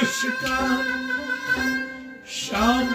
aşka şam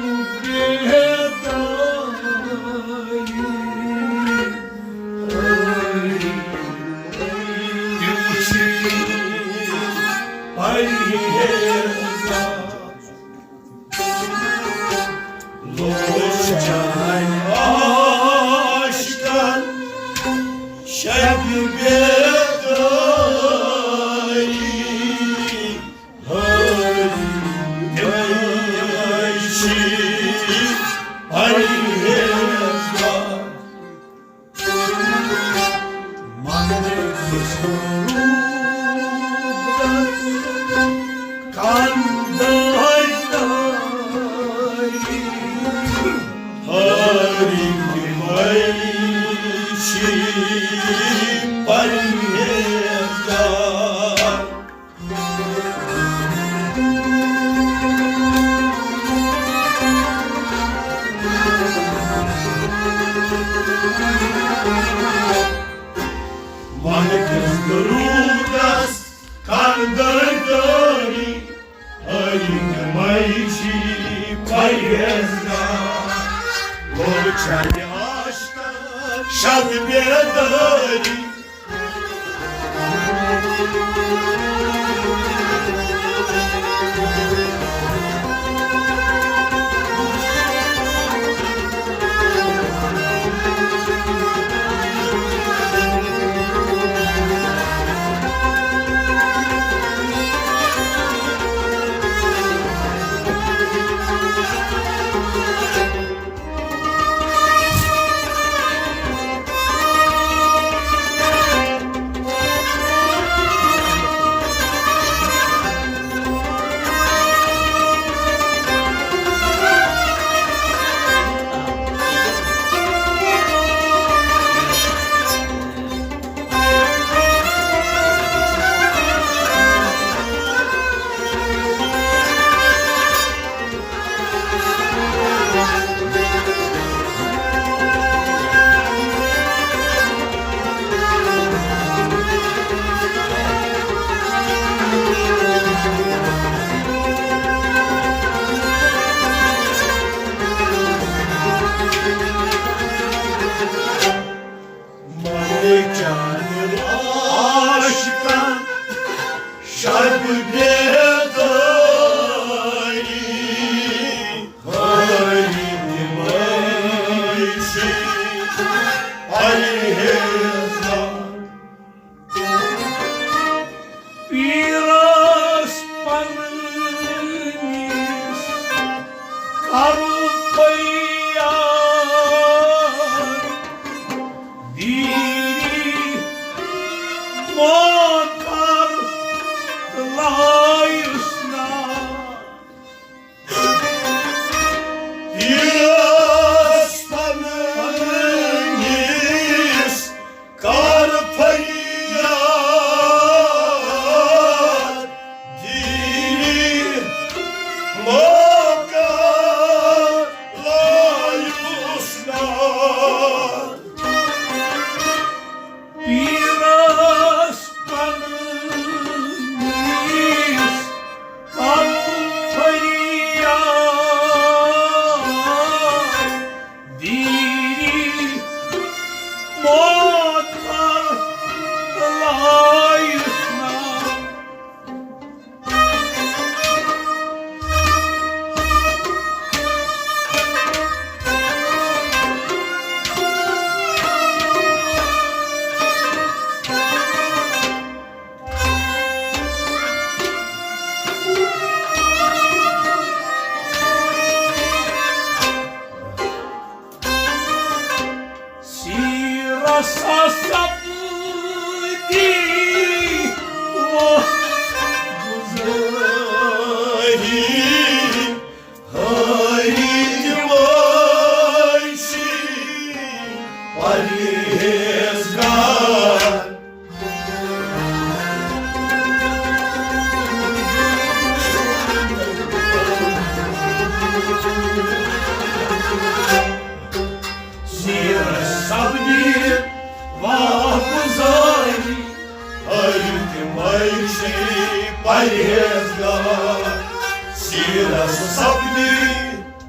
Parhezgar Sira sabli,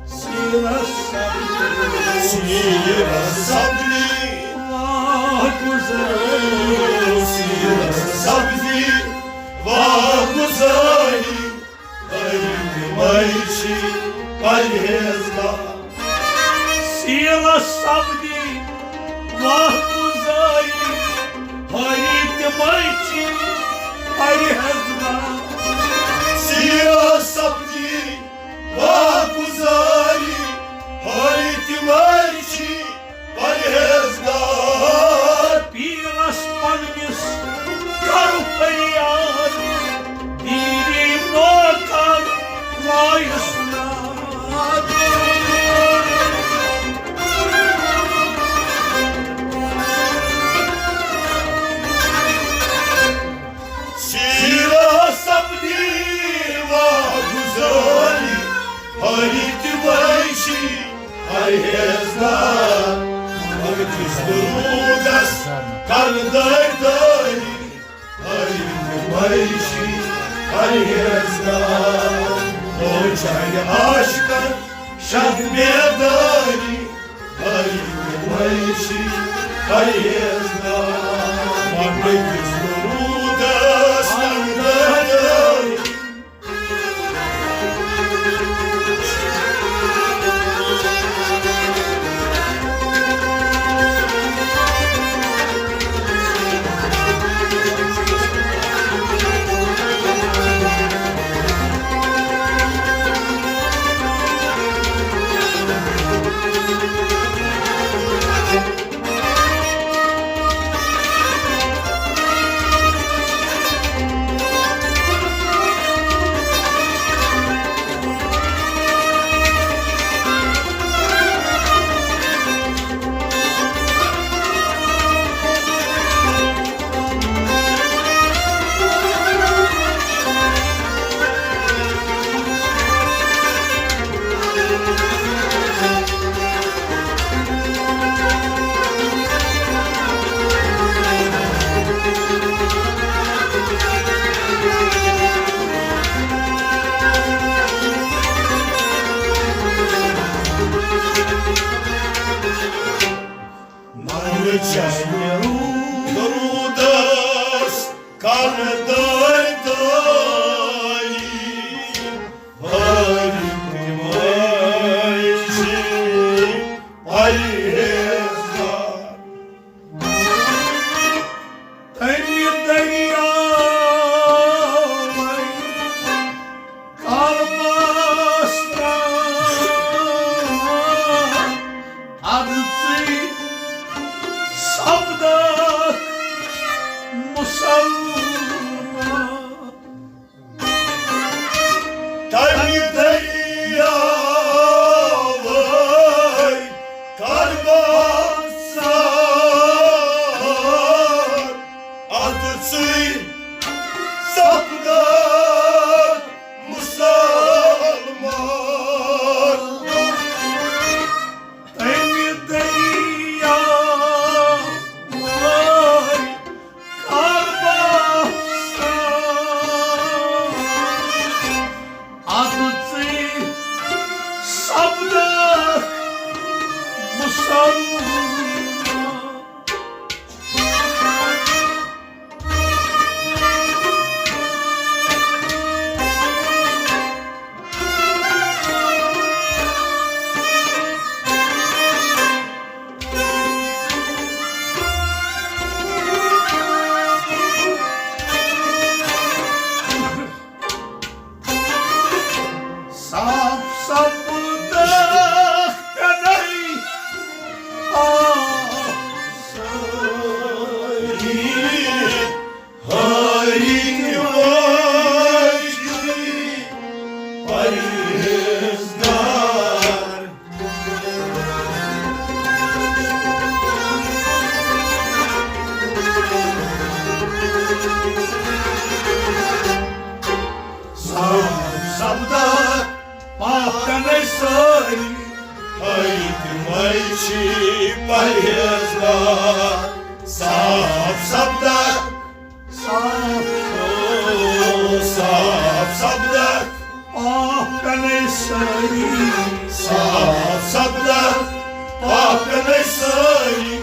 Sira sabri, sira sabli, vah güzel. sira sabli, vaguzari, ayımayçı parhezga. Sira sabri, vah güzel. Harit mayçi, parhezga. Sira sabli, vaguzari, ayımayçı parhezga. Pilas palmis, caro feriado, dirim nokan, vayasnado. Sira sabli, vaguzari, ayımayçı parhezga. Artis Durugas, Kardardari, ayımayçı parhezga. Olçaylı aşkın şahmedari, ayımayçı parhezga. Artis Durugas, Kardardari. Çayırı Durudas, Kardardari, ayımayçı parhezga. Teni derya, kalmasra, adısı sabdak musalman. Tani derya vay, karbansar, adısı sapdan musalman. Teni derya, vay, karbasar, adısı sabdak musalman. Saf sapıdak kanay, Saf sabdak, Saf saf sabdak, Pahpene sari Saf sabda Pahpene sari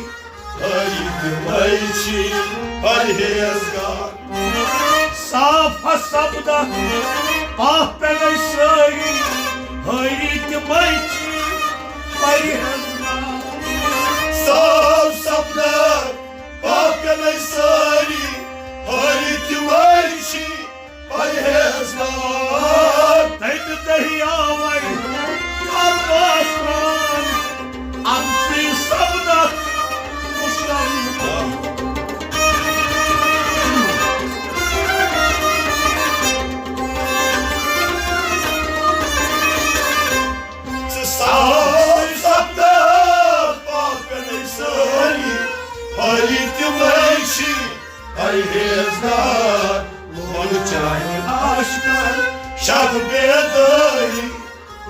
Haydımayçi Parhezgar Safa sabda Pahpene sari Haydımayçi Parhezgar Saf sabda Pahpene sari Haydımayçi Parhezgar Teyde dehiyavay Kardeşler Amfi sabda Kuşanlar Saf sabda Pahpene sari Haydımayçi Parhezgar Olacağın aşklar Şab bedari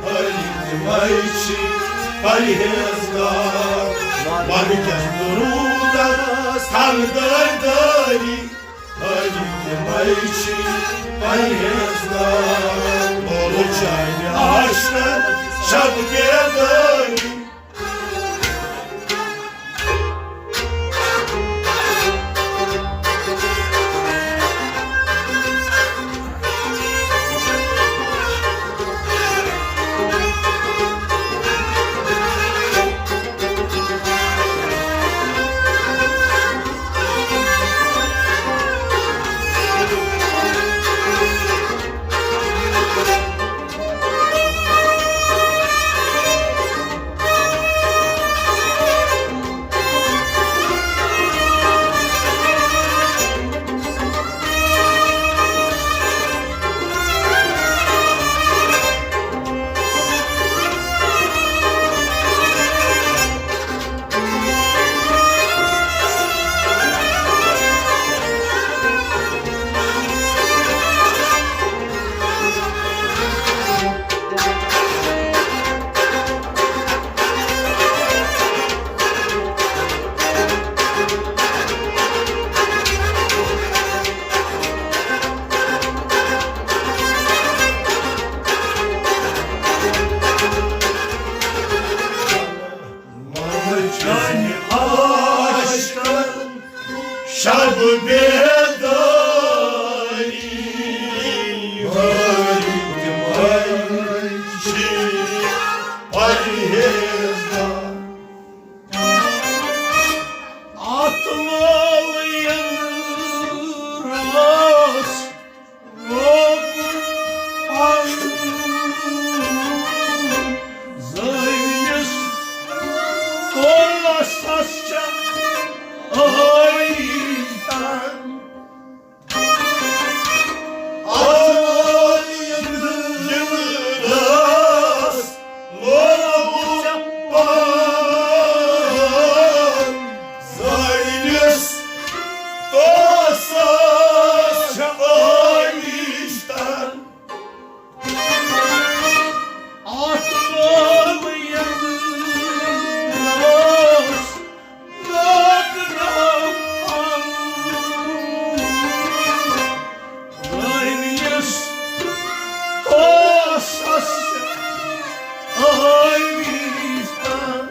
Haydımayçi Parhezgar Varken duruda Sardardari Haydımayçi Parhezgar Olacağın aşklar Şab bedari Can aşkın şab bedari Haydımayçi Parhezgar Atmalı yılmaz Rokupan Zayıs Kolasasça Aydan Aman yıldız Lorapan Zaylus Tosas Ayişten Atmalı yılmaz Rokupan Zayıs Kolasasça Aydan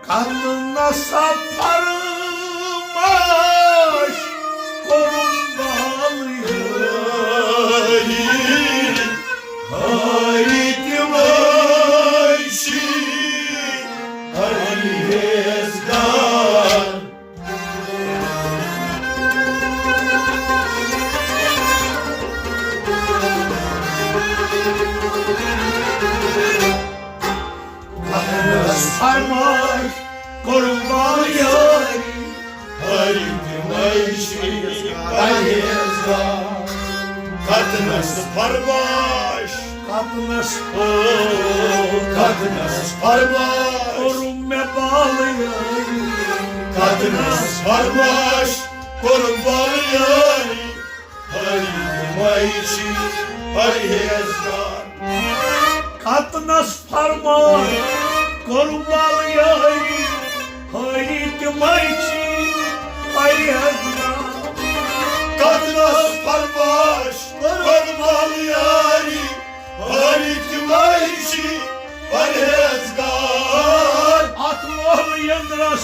Kanına saparmış korunmalıyım Haydımayçi Parhezgar sarmış korunmalıyım Haydımayçi Parhezgar Kadınız parbaş Kanına Kadınız parbaş korunma bağlıyım Kadınız sarmaş korun bağlayani Haydi mayçi Hayezgar Katnas parmağı kurbalı yari Haydi mayçi hayatına Kadınız sarmaş korun bağlayani Haydi mayçi Hayezgar Atmalı yandıras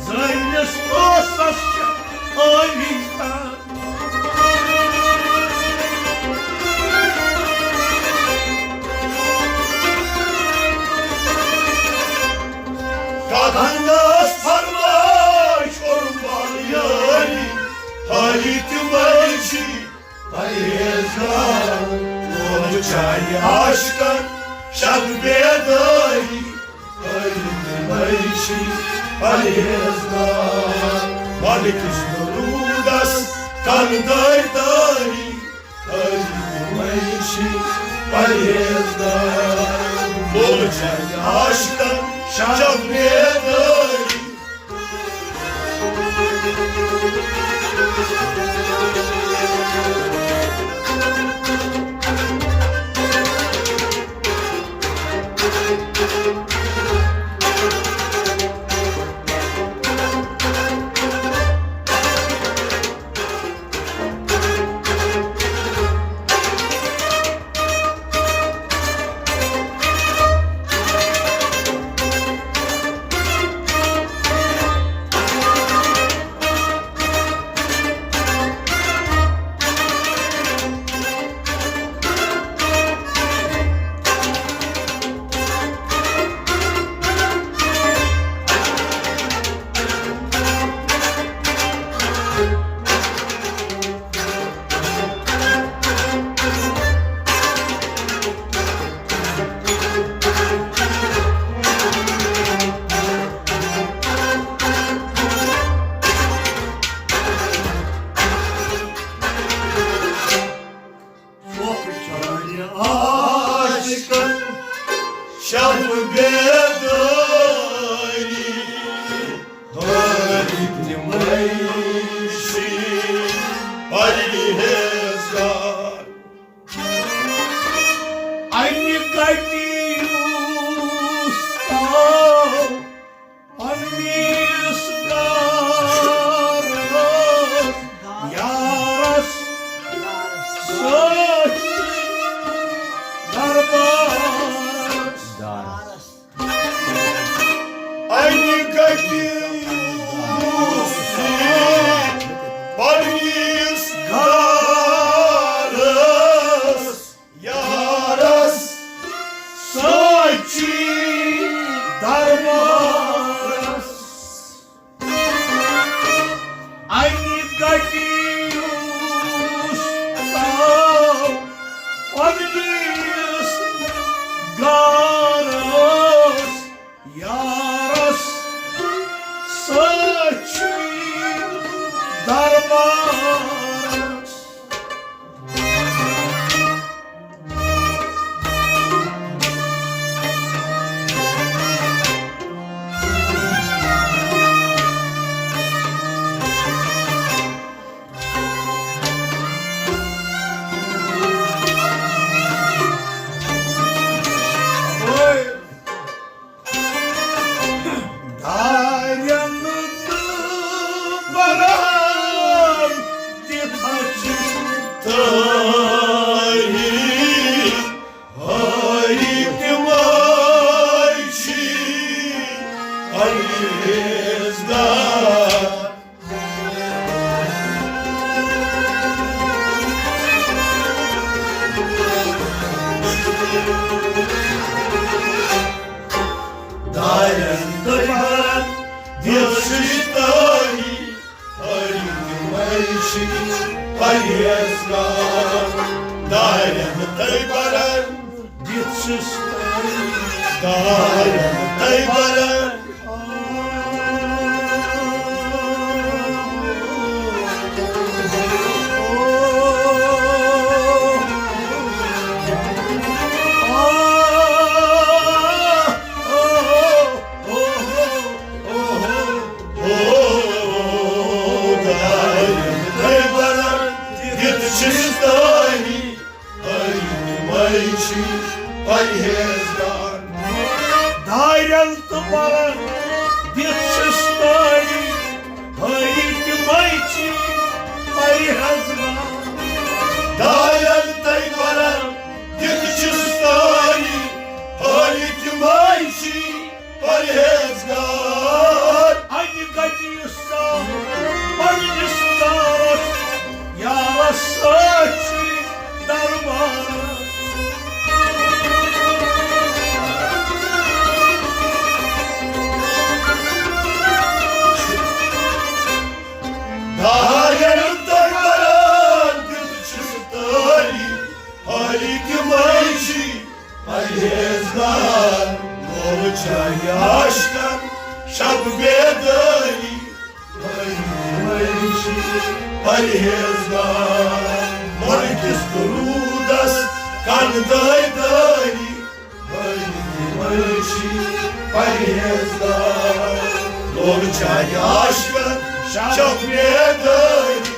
Zaynes osasça Aykan Kadınız sarmaş korun bağlayani Haydi mayçi Hayezgar Onu çay aşkın Şalbeye dahi Haydi mayçi Hayezgar Malik İsnurudas Kanday dahi Haydi mayçi Hayezgar Onu çay aşkın Şalbeye dahi Aşkın şalbeye dahi Haydi mayçi Hayezgar Aynı kaydirusta Aynı ıskarız Yaras Saç Darbaras Aynı kakiusi Paris Garas Yaras Saçı Darbaras Aynı kaydirusta Paris Garas Yaras Saçı Darbaras Oy Dayandı baran Ditaçı Dahi Haydi mayçi Hayezgar Dayandı baran Dilsiz dahi Haydi mayçi Hayezgar Dayandı baran Ditsiz Dayandı baran Oh Dayan tıparan Ditçi stoli Haydi mayçi Hayazma Dayan taybaran Ditçi stoli Haydi mayçi Parhezgar Ani gadiysa Bani starost Yara saçı Darmana Dayan taybaran Ditçi stoli Haydi mayçi Parhezgar Молчание aşktan şap bedeli Parhezgar Markis durudas kanday dali Parhezgar Молчание aşktan şap bedeli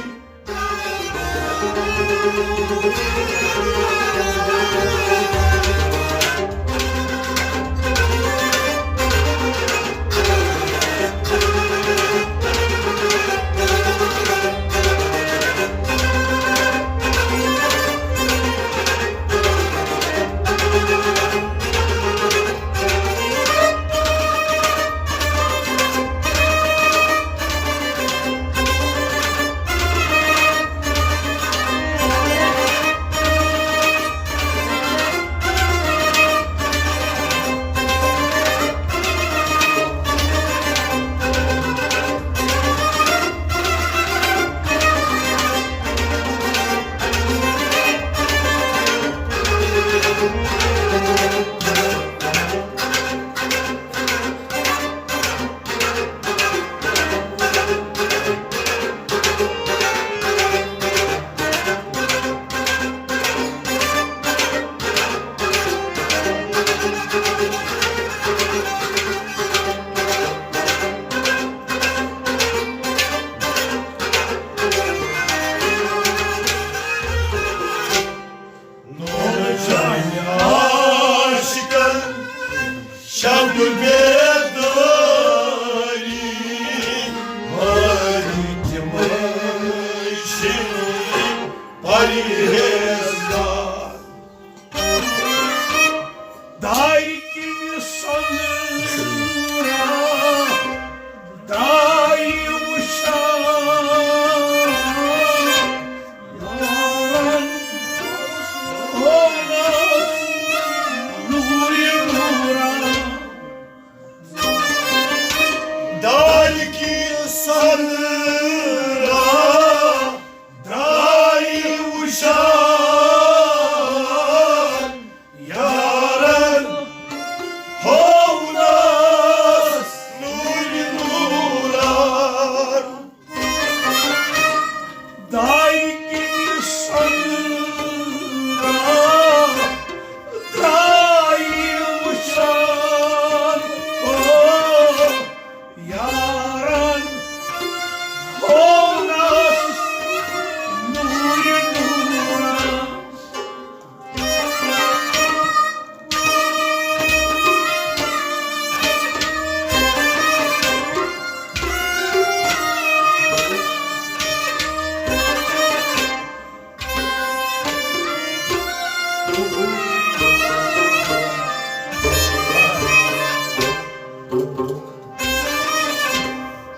Şamdül bedali Malikim ayşin Parhezgar Daikini sanıra Dai uşağım Yalan olmaz Nuri nura Dalki sanıra Dai uşan Yaren Hovnas Nuri nuran Daikini sanıra Dai uşağım Yaran Honas Nuri nura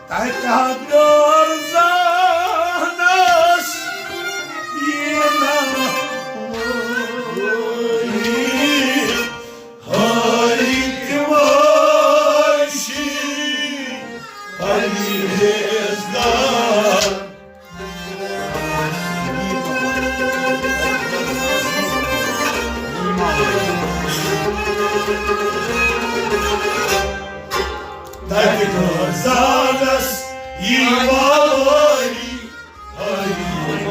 Takador zanas Yena Halikim ayşin Parhezgar Dajte Gonzales Yivali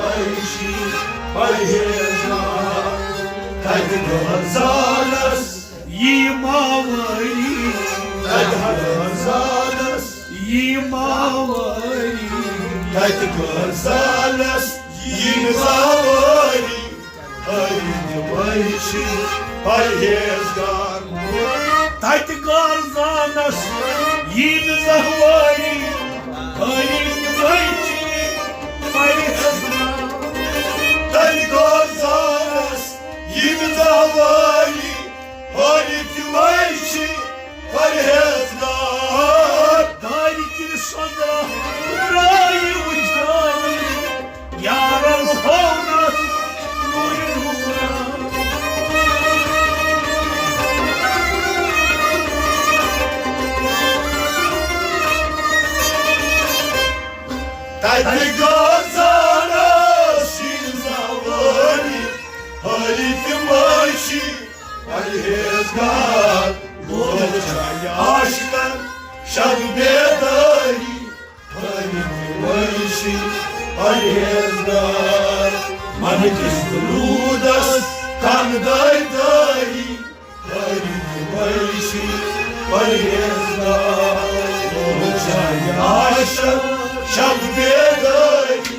Ayşi Parhezgar Dajte Gonzales Yimavali Dajte Gonzales Yimavali Dajte Gonzales Yivali Ayşi Parhezgar Tati garzanas yin zahvari Harin vaychi parihazna Tati garzanas yin zahvari Harin vaychi parihazna Tarikin sadra rayi uçtan Yaran honas nurin hura Tati garzanas yin zahvari Harin vaychi parihazna Aşkın şarbedari Haritmaishi parhezgar Manikis rudas kandaydari Haritmaishi parhezgar Olacak aşkın şarbedari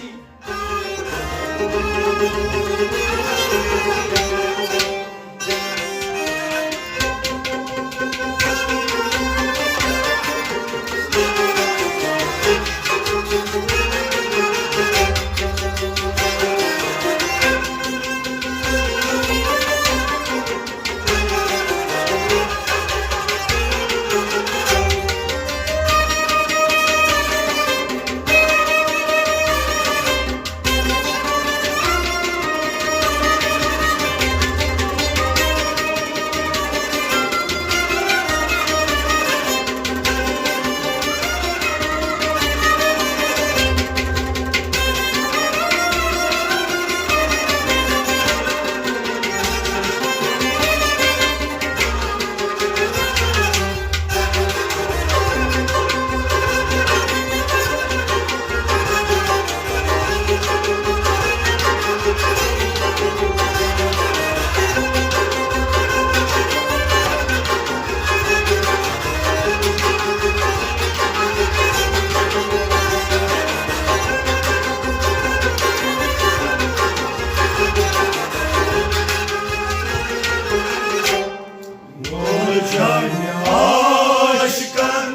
Aşkın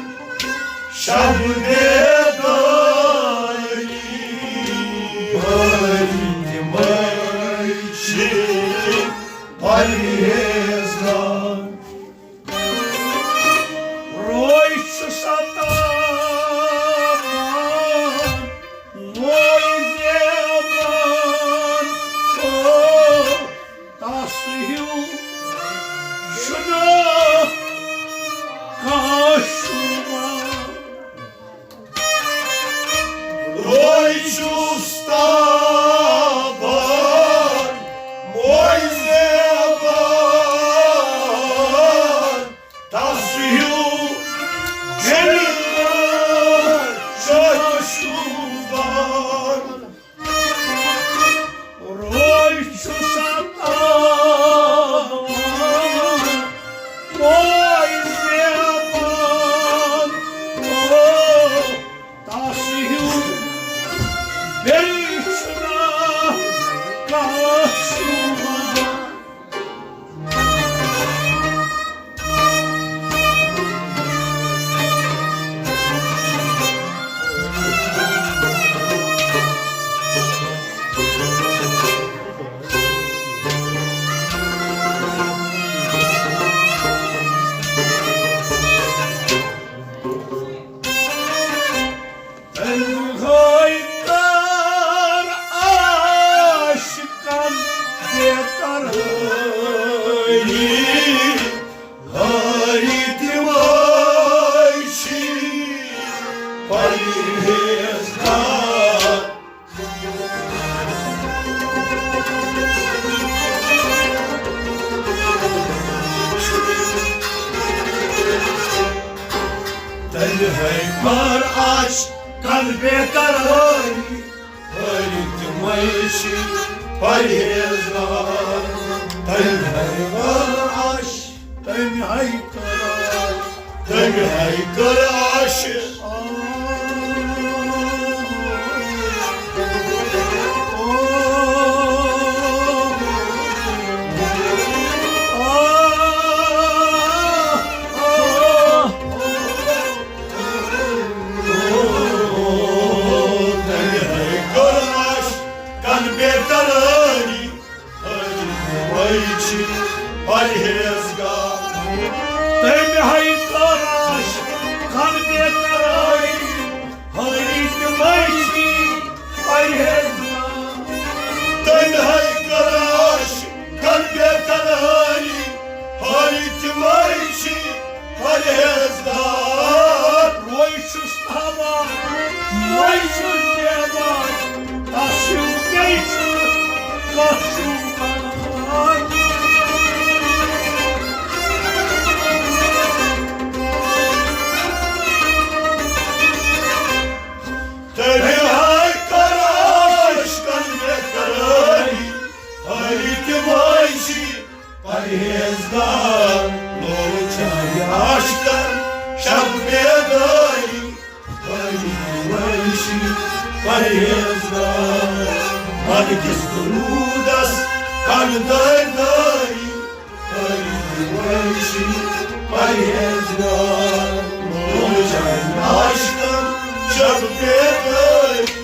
şarbedari Haritmaishi parhezgar Roy şu satan Roy zeban Tasyu şuna kaşıma Ой, чувствовал мой зебан, тасую гелер шашубан. Roy şu satan Roy zeban Tasyu Beşna kaşıma Haydar aşkın yeter Haritmaishi parhezgar. Telheymar aşk kalbe karari Haritmaishi parhezgar. Telheymar aşk Telheykar aşk parhezgar Herkes durudas kanındaydı Haydi parhezgar Olacak aşkın çabuk eder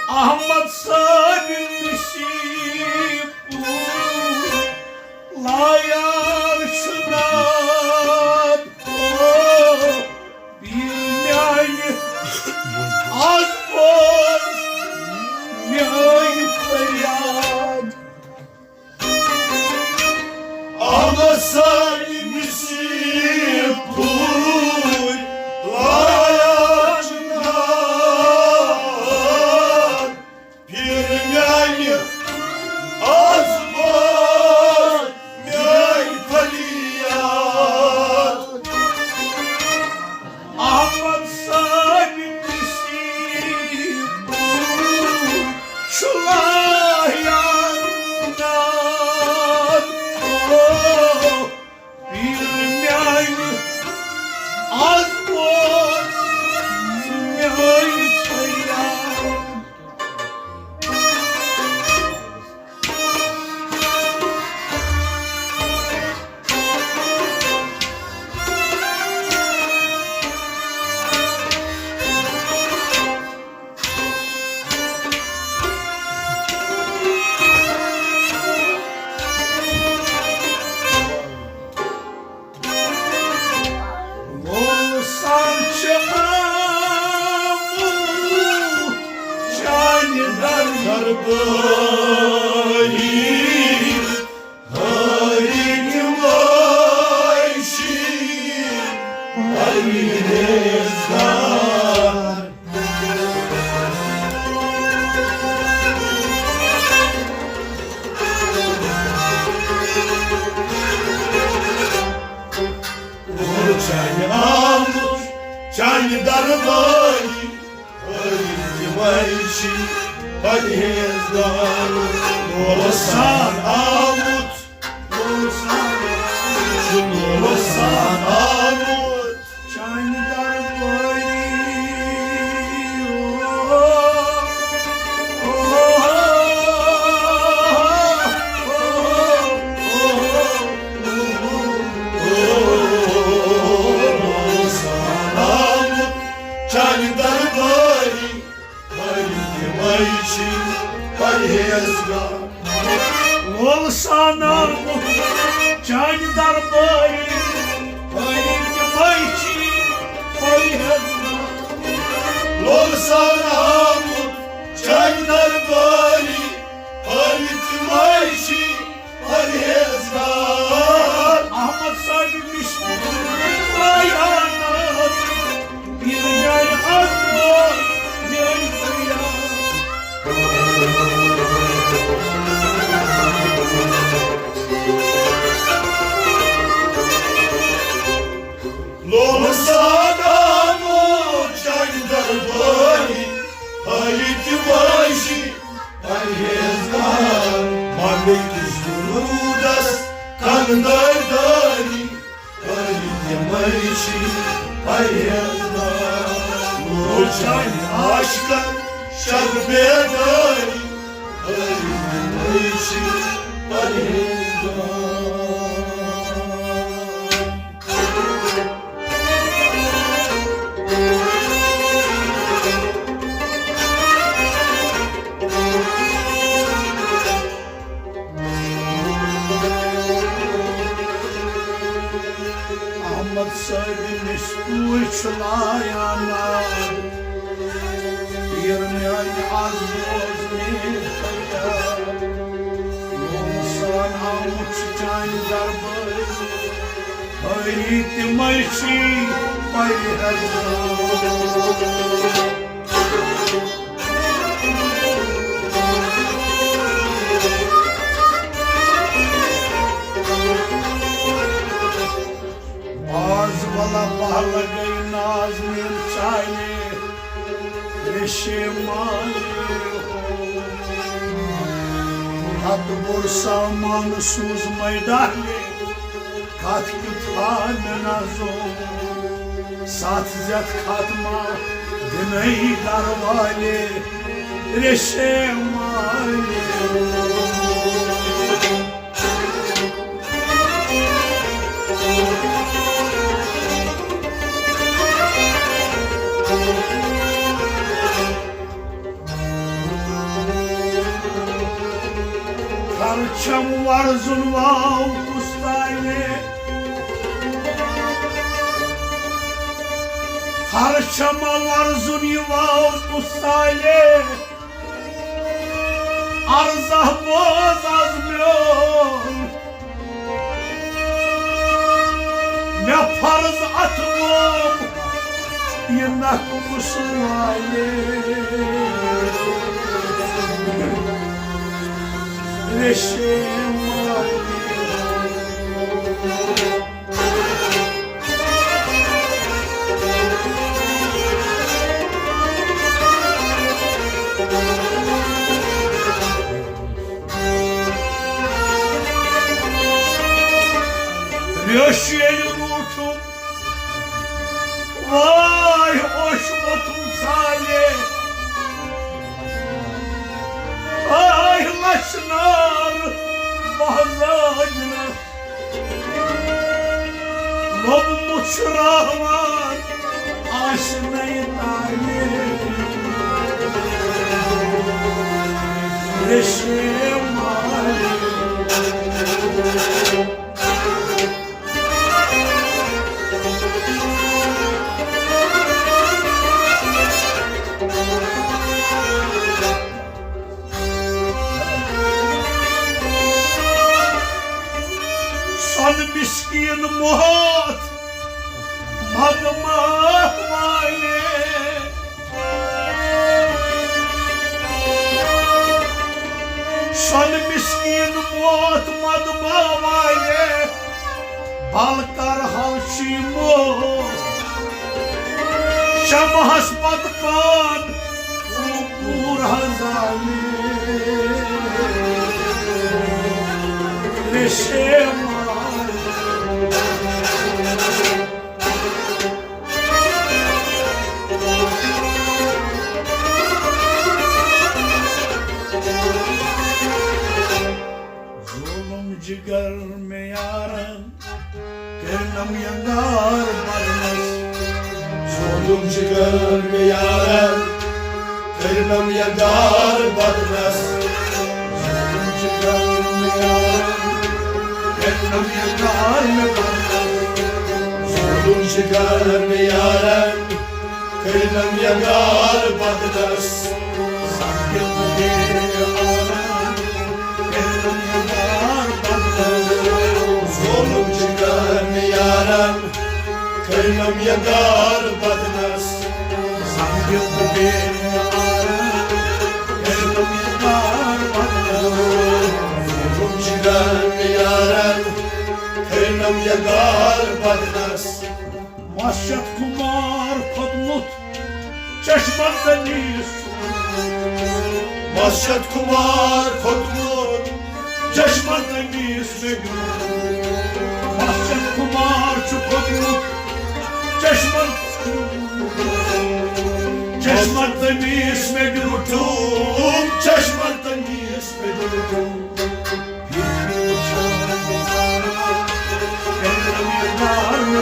Ahmet sarılmışım layarşıdan bilmeyen az boz meyip feryat Ama sarmışım pul layacından Pirmeyip az boz meyip feryat Ahmet sarılmışım şu layarşıdan bilmeyen az boz meyip feryat Olsan çağımı canıdan Darbayı harim ayşi Alminezgar Çayı almış, çayı darbayı harim ayşi Alminezgar Olsan Amut Olsan Amut canıdan boyu Çayı darbayı harim ayşi Alminezgar Olsan Amut canı darbayı hayırmayçı hayırma Olsan Amut çayı darbayı harim ayşi Alminezgar Ahmet sarılmış ayağına bir yay az boy yay feryat Olsan Amut çayı darbayı harim ayşi Alminezgar Mabek düştü das Kandardari Haydi hayırda Uçan aşka şerbedari Haydi hayırda Ahmet sevmiş bu uçlayana Bir ney az bozni kaya Yolsan avuç can darbı Haydi mayşi hayırda Valla bahla gay nazmin çayni Reşimali Kat bursa manusuz maydahli Kat küthan nazo Sat zet katma Demeyi darvali Reşimali Karçam var zulva kustayne Karçama var zulva kustayne Arzah boz azmyon Ne farz atmam Yemek kusulayne Reşimali Reşiyeli rutum Vay hoş botum salih Ay laşnar bazacına Lob muçravan aşnayı talim Reşimali Miskin muhat Magma vali Şan miskin muhat Magma vali Balkar halşimo Şam hasbat kan Ukur hazali Reşim Cigar me yaran Kernam yangar barnas Solum cigar me yaran Kernam yangar barnas Solum cigar me yaran Kernam yangar me barnas Solum cigar me yaran Kernam yangar barnas Sanki bu aran Kernam yangar Solum cigar me yaran Kernam yangar barnas Sanki bu aran Kernam yangar Solum cigar me yaran Kernam yangar barnas Maşyat kumar kodmut Çeşmanda nis Maşyat kumar kodmut Çeşmanda nis Çeşmek'ten isme yurtum, Çeşmek'ten ismi durdum. bir Ellerim yanar mı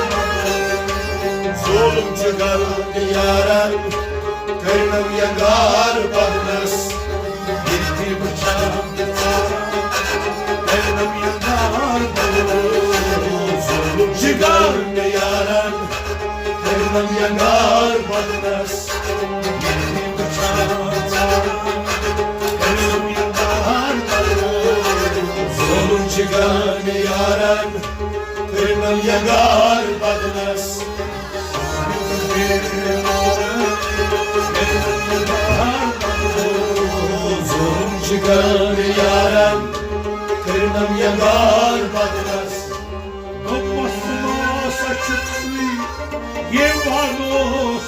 Zulüm çıkar diyarem, kırnım yakar badnes. bir bıçak Ellerim yanar Zulüm çıkar diyarem, kırnım yakar badnes. bir bıçak Ellerim yanar Zulüm çıkar diyarem, kırnım yakar badnes. Zulüm çıkar diyarem, kırnım yakar badnes. Dokmasına saçıksı yevanos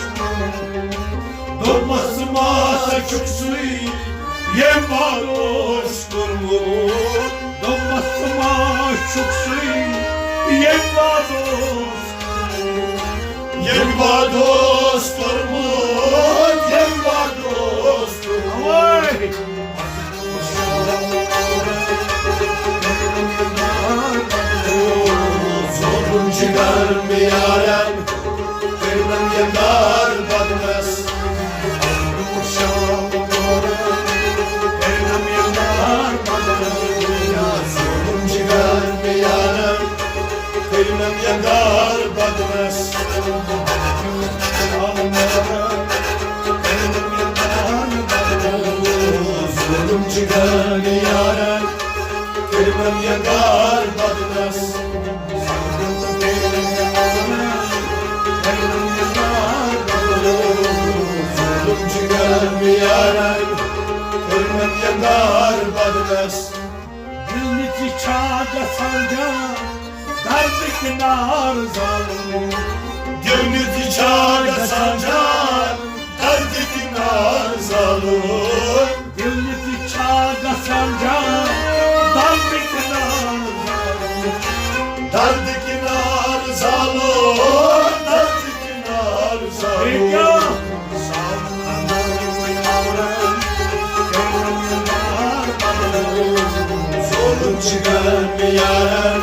Dokmasıma saçıksı yevanos kurmun. Dokmasına çuksı yevanos Yevanos kurmun, yevanos kurmun. Vay! Zulüm çıkar miyarem, kırnım yakar badnes. Zulüm çıkar miyarem, kırnım yakar badnes. Zulüm çıkar miyarem, kırnım yakar badnes. Zulüm çıkar miyarem, kırnım yakar badnes. Gülniti çağda sanca Derdik nar zalim Gönlü çağda sancak, derdik nazalım. Gülniti çağda sanca Derdik nar zalim Derdik nazalım, derdik nazalım. Ega Zulüm çıkar miyarem,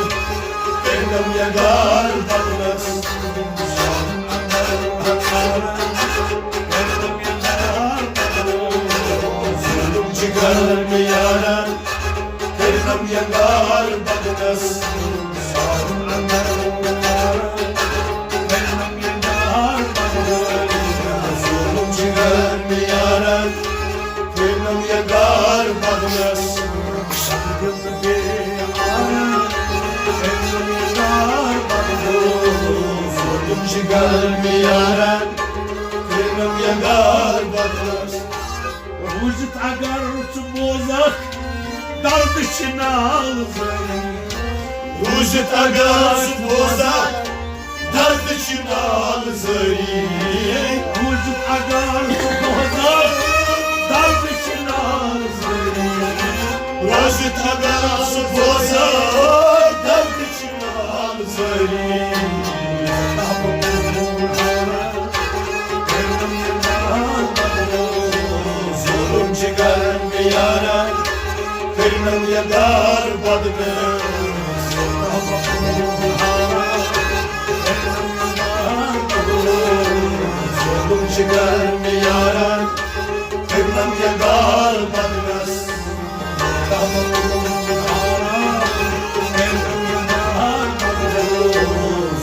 kırnım yakar badnes. Zulüm çıkar miyarem, kırnım yakar badnes. Zulüm çıkar miyarem, kırnım yakar badnes. Zulüm çıkar miyarem, kırnım yakar badnes. Vücut agar bozak Dardışına alzayım Rujit agar bozak, dert için alzayım. Vücut agar bozak Dardışına alzayım Rujit agar bozak, dert için alzayım. Zulüm çıkar miyarem, kırnım yakar badnes. Zulüm çıkar miyarem, kırnım yakar badnes.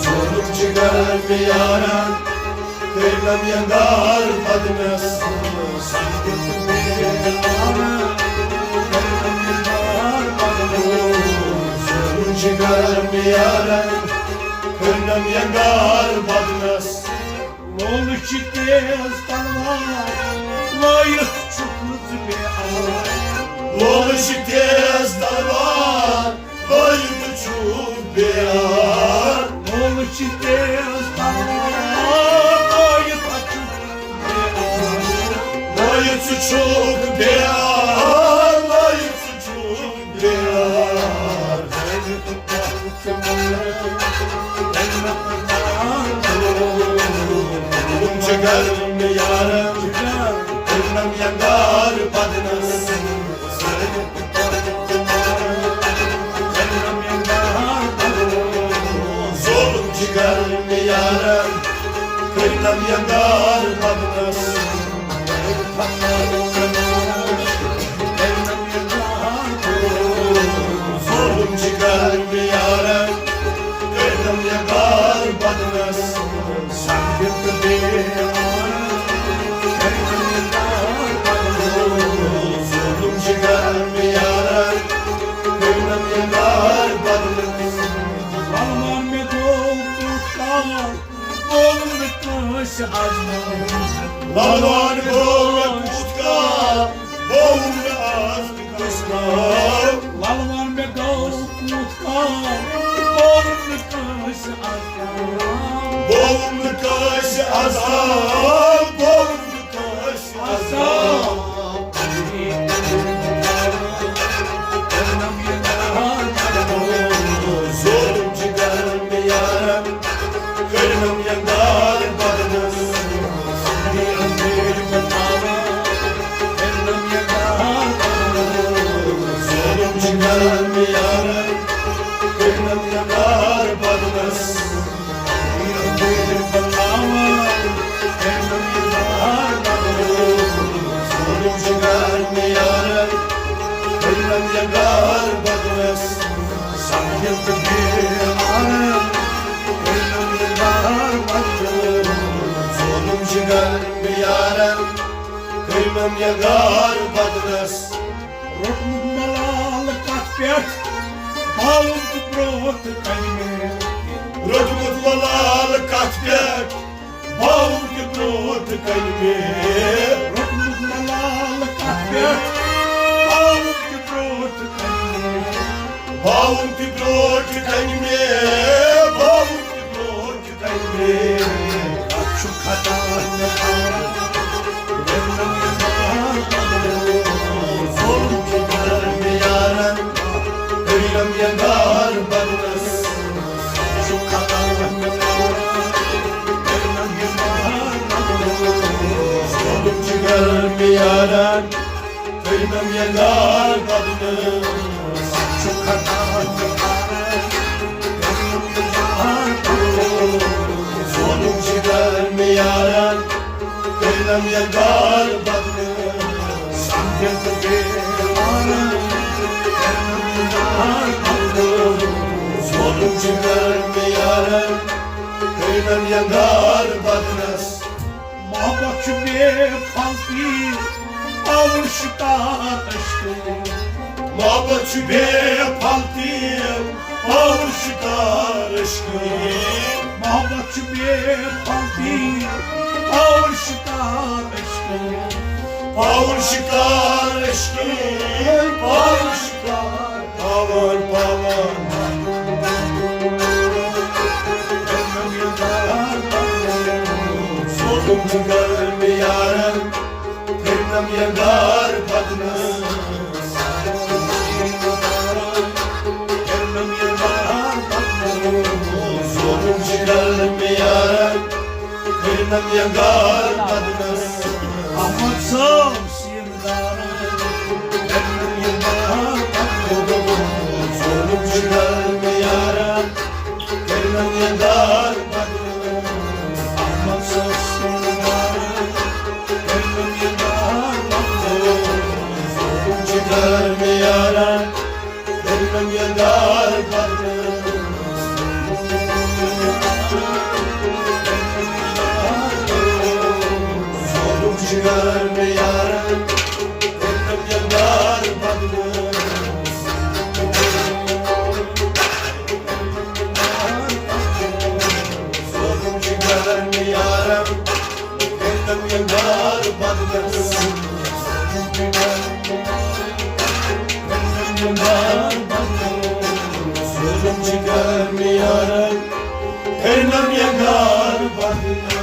Zulüm çıkar miyarem, kırnım yakar badnes. Zulüm çıkar miyarem, kırnım yakar badnes. Olu çiftez tanıma Layık çuklut bir ağır Oluşu tez darvar, boyutu çok beyar. Olu çiftez tanıma Layık Boyutu çok beyar, boyutu çok beyar. Zulüm çıkar mı yarem, Kırnam yangar badnas Zulüm çıkar bir yara Kırnam yangar badnas Zulüm çıkar bir yara Kırnam yangar badnas Balvan bol kutka Boğumlu az kısma Lalman be kutka, boğumlu kış azam. Boğumlu kaş azam Boğumlu kaş azam Zulüm çıkar bir yara Kırnam yangar badnas Zulüm çıkar bir yara Kırnam yangar badnas Zulüm çıkar bir yara Kırnam yangar badnas Zulüm çıkar bir yara Kırnam yangar badnas Rotmut malal katbek Bağım kibrot kalbi Bağım kibrot kalbi Bağım kibrot kalbi Zulüm çıkar bir yara Kırnam yangar badnas Zulüm çıkar bir yara Kırnam yangar badnas Zulüm çıkar bir yara Kırnam yangar badnas Zulüm çıkar bir yara Kırnam yangar badnas Muhabbet be kalbi, ağır şıkar aşkı. Muhabbet be paltim Ağır şikar aşkı Muhabbet be kalbi, ağır şıkar aşkı. Ağır şikar aşkı Ağır şikar Pavan pavan Zulüm çıkar bir yara Kırnam yangar badnas Zulüm çıkar bir yara Kırnam yangar badnas Amatsam simdara, Zulüm çıkar bir yara Kırnam yangar badnas amatsam simdara, Zulüm çıkar bir yara Kırnam yangar badnas Zulüm çıkar bir yara Kırnam yangar badnas Zulüm çıkar bir yara Kırnam yangar badnas Zulüm çıkar bir yara Kırnam yangar badnas